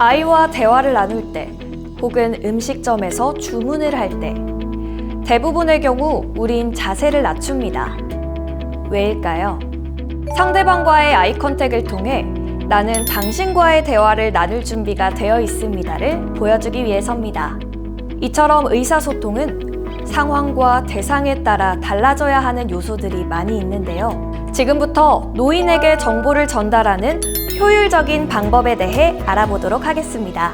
아이와 대화를 나눌 때 혹은 음식점에서 주문을 할 때 대부분의 경우 우린 자세를 낮춥니다. 왜일까요? 상대방과의 아이 컨택을 통해 나는 당신과의 대화를 나눌 준비가 되어 있습니다를 보여주기 위해서입니다. 이처럼 의사소통은 상황과 대상에 따라 달라져야 하는 요소들이 많이 있는데요. 지금부터 노인에게 정보를 전달하는 효율적인 방법에 대해 알아보도록 하겠습니다.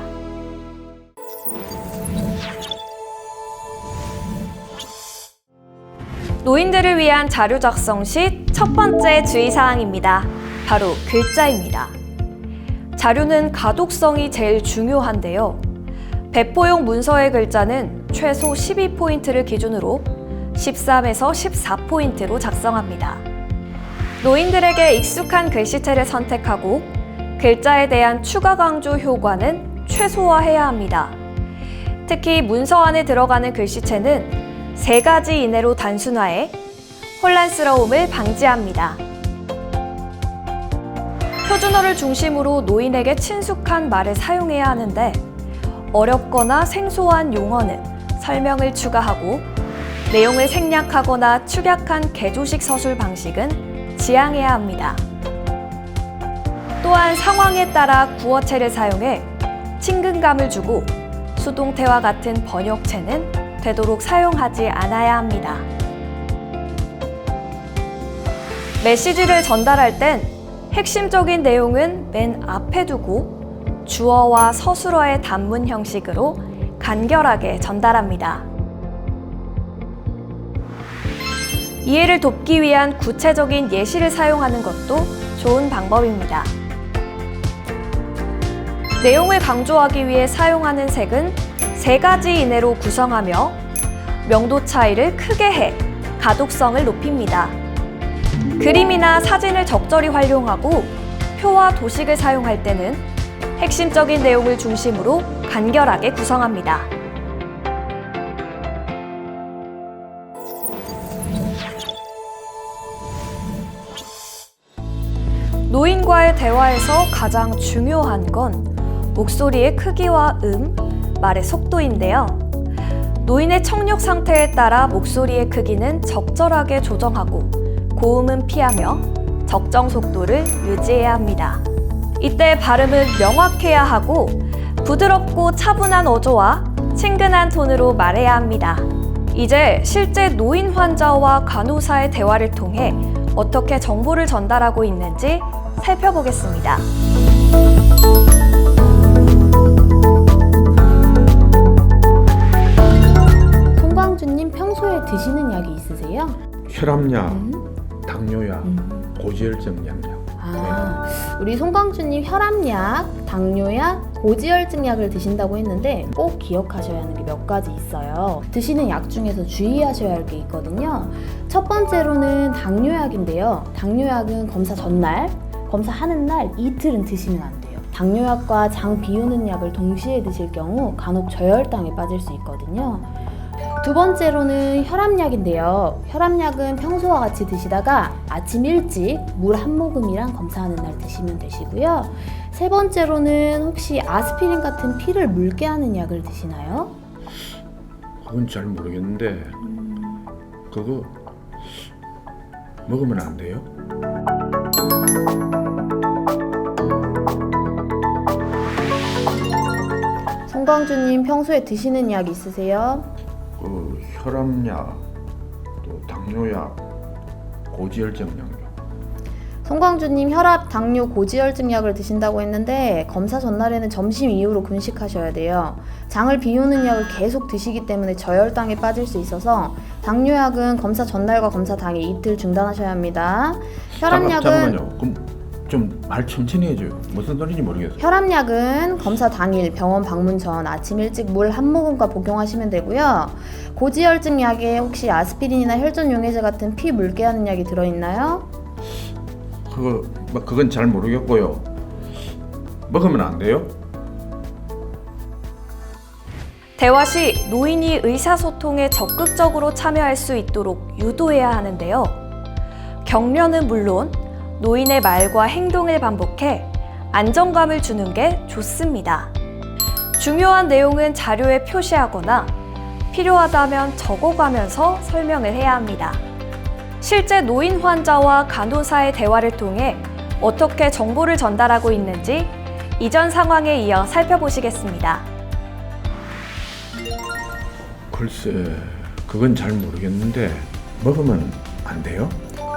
노인들을 위한 자료 작성 시 첫 번째 주의사항입니다. 바로 글자입니다. 자료는 가독성이 제일 중요한데요. 배포용 문서의 글자는 최소 12포인트를 기준으로 13에서 14포인트로 작성합니다. 노인들에게 익숙한 글씨체를 선택하고 글자에 대한 추가 강조 효과는 최소화해야 합니다. 특히 문서 안에 들어가는 글씨체는 3가지 이내로 단순화해 혼란스러움을 방지합니다. 표준어를 중심으로 노인에게 친숙한 말을 사용해야 하는데 어렵거나 생소한 용어는 설명을 추가하고 내용을 생략하거나 축약한 개조식 서술 방식은 지양해야 합니다. 또한 상황에 따라 구어체를 사용해 친근감을 주고 수동태와 같은 번역체는 되도록 사용하지 않아야 합니다. 메시지를 전달할 땐 핵심적인 내용은 맨 앞에 두고 주어와 서술어의 단문 형식으로 간결하게 전달합니다. 이해를 돕기 위한 구체적인 예시를 사용하는 것도 좋은 방법입니다. 내용을 강조하기 위해 사용하는 색은 3가지 이내로 구성하며 명도 차이를 크게 해 가독성을 높입니다. 그림이나 사진을 적절히 활용하고 표와 도식을 사용할 때는 핵심적인 내용을 중심으로 간결하게 구성합니다. 노인과의 대화에서 가장 중요한 건 목소리의 크기와 말의 속도인데요. 노인의 청력 상태에 따라 목소리의 크기는 적절하게 조정하고 고음은 피하며 적정 속도를 유지해야 합니다. 이때 발음은 명확해야 하고 부드럽고 차분한 어조와 친근한 톤으로 말해야 합니다. 이제 실제 노인 환자와 간호사의 대화를 통해 어떻게 정보를 전달하고 있는지 살펴보겠습니다. 송광주님 평소에 드시는 약이 있으세요? 혈압약, 당뇨약, 고지혈증 약약. 우리 송광주님 혈압약, 당뇨약, 고지혈증약을 드신다고 했는데 꼭 기억하셔야 하는 게 몇 가지 있어요. 드시는 약 중에서 주의하셔야 할 게 있거든요. 첫 번째로는 당뇨약인데요. 당뇨약은 검사 전날, 검사하는 날 이틀은 드시면 안 돼요. 당뇨약과 장 비우는 약을 동시에 드실 경우 간혹 저혈당에 빠질 수 있거든요. 두 번째로는 혈압약인데요. 혈압약은 평소와 같이 드시다가 아침 일찍 물 한 모금이랑 검사하는 날 드시면 되시고요. 세 번째로는 혹시 아스피린 같은 피를 묽게 하는 약을 드시나요? 그건 잘 모르겠는데 그거 먹으면 안 돼요? 송광주님 평소에 드시는 약 있으세요? 혈압약, 또 당뇨약, 고지혈증 약요. 송광주님 혈압, 당뇨, 고지혈증 약을 드신다고 했는데 검사 전날에는 점심 이후로 금식하셔야 돼요. 장을 비우는 약을 계속 드시기 때문에 저혈당에 빠질 수 있어서 당뇨약은 검사 전날과 검사 당일 이틀 중단하셔야 합니다. 혈압약은 잠깐만요. 그럼 좀 말 천천히 해줘요. 무슨 소리인지 모르겠어요. 혈압약은 검사 당일 병원 방문 전 아침 일찍 물 한 모금과 복용하시면 되고요. 고지혈증 약에 혹시 아스피린이나 혈전용해제 같은 피 묽게 하는 약이 들어있나요? 그건 잘 모르겠고요. 먹으면 안 돼요? 대화 시 노인이 의사소통에 적극적으로 참여할 수 있도록 유도해야 하는데요. 격려는 물론 노인의 말과 행동을 반복해 안정감을 주는 게 좋습니다. 중요한 내용은 자료에 표시하거나 필요하다면 적어가면서 설명을 해야 합니다. 실제 노인 환자와 간호사의 대화를 통해 어떻게 정보를 전달하고 있는지 이전 상황에 이어 살펴보시겠습니다. 글쎄, 그건 잘 모르겠는데 먹으면 안 돼요?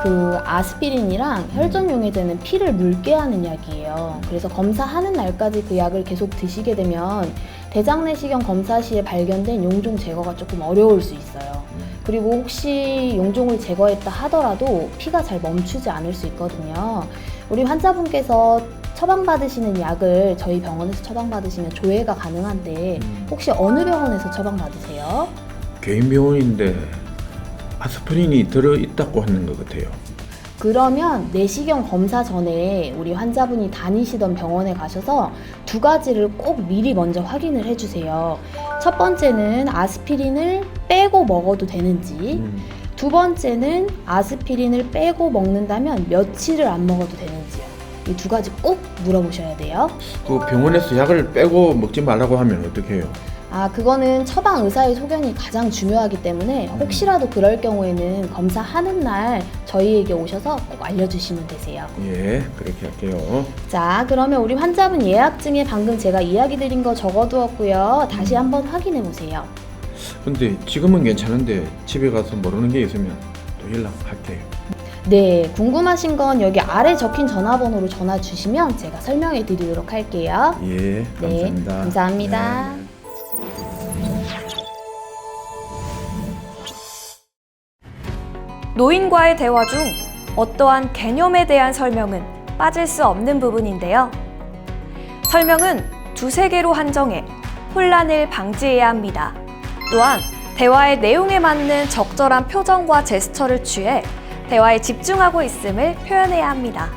그 아스피린이랑 혈전 용해제는 피를 묽게 하는 약이에요. 그래서 검사하는 날까지 그 약을 계속 드시게 되면 대장 내시경 검사 시에 발견된 용종 제거가 조금 어려울 수 있어요. 그리고 혹시 용종을 제거했다 하더라도 피가 잘 멈추지 않을 수 있거든요. 우리 환자분께서 처방받으시는 약을 저희 병원에서 처방받으시면 조회가 가능한데 혹시 어느 병원에서 처방받으세요? 개인 병원인데 아스피린이 들어있다고 하는 것 같아요. 그러면 내시경 검사 전에 우리 환자분이 다니시던 병원에 가셔서 두 가지를 꼭 미리 먼저 확인을 해주세요. 첫 번째는 아스피린을 빼고 먹어도 되는지, 두 번째는 아스피린을 빼고 먹는다면 며칠을 안 먹어도 되는지요. 이 두 가지 꼭 물어보셔야 돼요. 그 병원에서 약을 빼고 먹지 말라고 하면 어떻게 해요? 그거는 처방 의사의 소견이 가장 중요하기 때문에 혹시라도 그럴 경우에는 검사하는 날 저희에게 오셔서 꼭 알려주시면 되세요. 예, 그렇게 할게요. 자, 그러면 우리 환자분 예약증에 방금 제가 이야기 드린 거 적어두었고요. 다시 한번 확인해 보세요. 근데 지금은 괜찮은데 집에 가서 모르는 게 있으면 또 연락할게요. 네, 궁금하신 건 여기 아래 적힌 전화번호로 전화 주시면 제가 설명해 드리도록 할게요. 예, 감사합니다. 네, 감사합니다. 네. 노인과의 대화 중 어떠한 개념에 대한 설명은 빠질 수 없는 부분인데요. 설명은 두세 개로 한정해 혼란을 방지해야 합니다. 또한 대화의 내용에 맞는 적절한 표정과 제스처를 취해 대화에 집중하고 있음을 표현해야 합니다.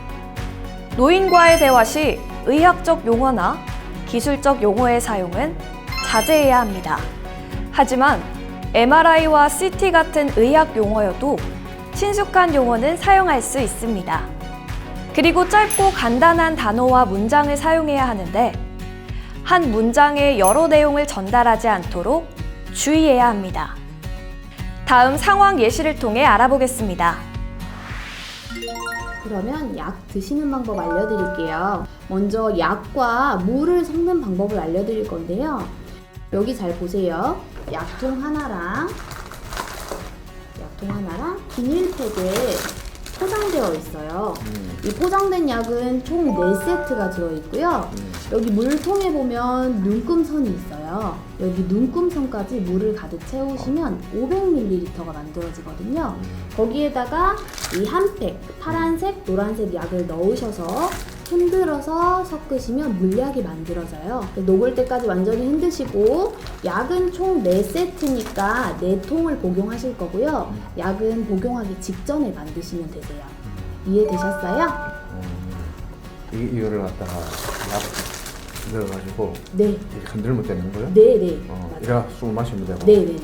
노인과의 대화 시 의학적 용어나 기술적 용어의 사용은 자제해야 합니다. 하지만 MRI와 CT 같은 의학 용어여도 친숙한 용어는 사용할 수 있습니다. 그리고 짧고 간단한 단어와 문장을 사용해야 하는데 한 문장에 여러 내용을 전달하지 않도록 주의해야 합니다. 다음 상황 예시를 통해 알아보겠습니다. 그러면 약 드시는 방법 알려드릴게요. 먼저 약과 물을 섞는 방법을 알려드릴 건데요. 여기 잘 보세요. 약통 하나랑 비닐팩에 포장되어 있어요. 이 포장된 약은 총 4세트가 들어있고요. 여기 물통에 보면 눈금선이 있어요. 여기 눈금선까지 물을 가득 채우시면 500ml가 만들어지거든요. 거기에다가 이 한 팩, 파란색, 노란색 약을 넣으셔서 흔들어서 섞으시면 물약이 만들어져요. 녹을 때까지 완전히 흔드시고 약은 총 4세트니까 4통을 복용하실 거고요. 약은 복용하기 직전에 만드시면 되세요. 이해되셨어요? 이거를 갖다가 약 넣어가지고 네. 이렇게 흔들면 되는 거예요? 네네. 이라 술 마시면 되고. 네네네.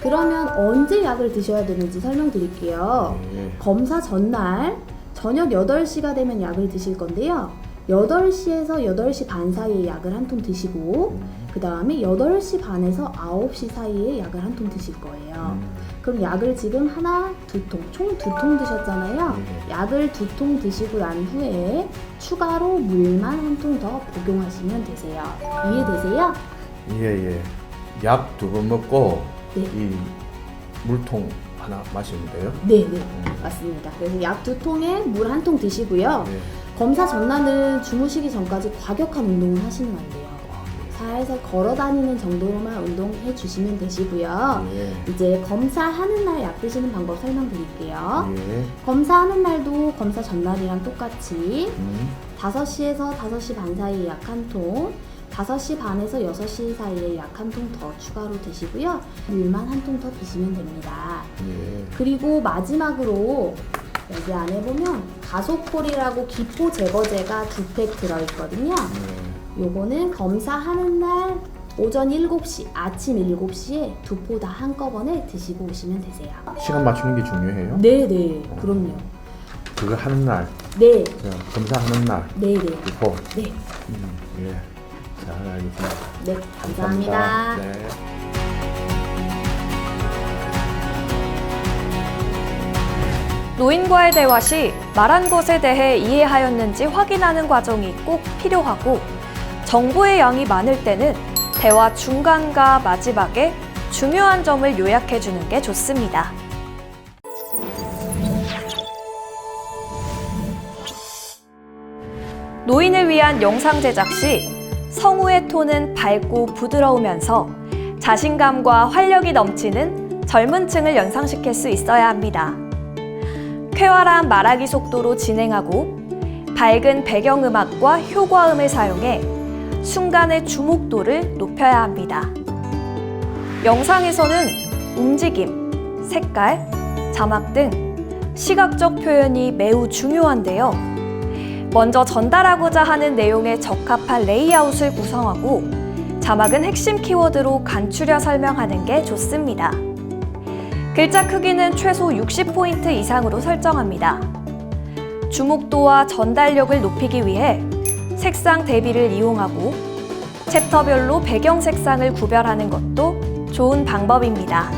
그러면 언제 약을 드셔야 되는지 설명드릴게요. 네. 검사 전날 저녁 8시가 되면 약을 드실 건데요. 8시에서 8시 반 사이에 약을 한 통 드시고 그 다음에 8시 반에서 9시 사이에 약을 한 통 드실 거예요. 그럼 약을 지금 하나, 두 통, 총 2통 드셨잖아요. 약을 2통 드시고 난 후에 추가로 물만 한 통 더 복용하시면 되세요. 이해되세요? 예. 약 2번 먹고 네. 이 물통 하나 마시면 돼요? 네네. 맞습니다. 그래서 약 2통에 물 한 통 드시고요. 네. 검사 전날은 주무시기 전까지 과격한 운동을 하시면 안 돼요. 살살 걸어 다니는 정도로만 운동해 주시면 되시고요. 예. 이제 검사하는 날 약 드시는 방법 설명드릴게요. 예. 검사하는 날도 검사 전날이랑 똑같이 5시에서 5시 반 사이에 약 한 통, 5시 반에서 6시 사이에 약 한 통 더 추가로 드시고요. 물만 한 통 더 드시면 됩니다. 예. 그리고 마지막으로 여기 안에 보면 가속콜이라고 기포 제거제가 2팩 들어있거든요. 요거는 검사하는 날 오전 7시, 아침 7시에 2포 다 한꺼번에 드시고 오시면 되세요. 시간 맞추는 게 중요해요? 네네, 그럼요. 그거 하는 날, 네, 검사하는 날, 네네, 그거. 네. 예. 잘 알겠습니다. 네, 감사합니다. 네. 노인과의 대화 시 말한 것에 대해 이해하였는지 확인하는 과정이 꼭 필요하고, 정보의 양이 많을 때는 대화 중간과 마지막에 중요한 점을 요약해 주는 게 좋습니다. 노인을 위한 영상 제작 시 성우의 톤은 밝고 부드러우면서 자신감과 활력이 넘치는 젊은 층을 연상시킬 수 있어야 합니다. 쾌활한 말하기 속도로 진행하고 밝은 배경음악과 효과음을 사용해 순간의 주목도를 높여야 합니다. 영상에서는 움직임, 색깔, 자막 등 시각적 표현이 매우 중요한데요. 먼저 전달하고자 하는 내용에 적합한 레이아웃을 구성하고 자막은 핵심 키워드로 간추려 설명하는 게 좋습니다. 글자 크기는 최소 60포인트 이상으로 설정합니다. 주목도와 전달력을 높이기 위해 색상 대비를 이용하고 챕터별로 배경 색상을 구별하는 것도 좋은 방법입니다.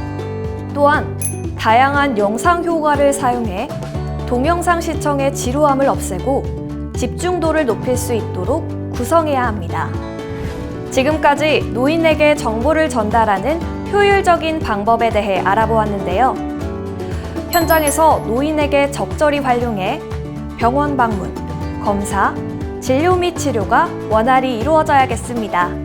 또한 다양한 영상 효과를 사용해 동영상 시청의 지루함을 없애고 집중도를 높일 수 있도록 구성해야 합니다. 지금까지 노인에게 정보를 전달하는 효율적인 방법에 대해 알아보았는데요. 현장에서 노인에게 적절히 활용해 병원 방문, 검사, 진료 및 치료가 원활히 이루어져야겠습니다.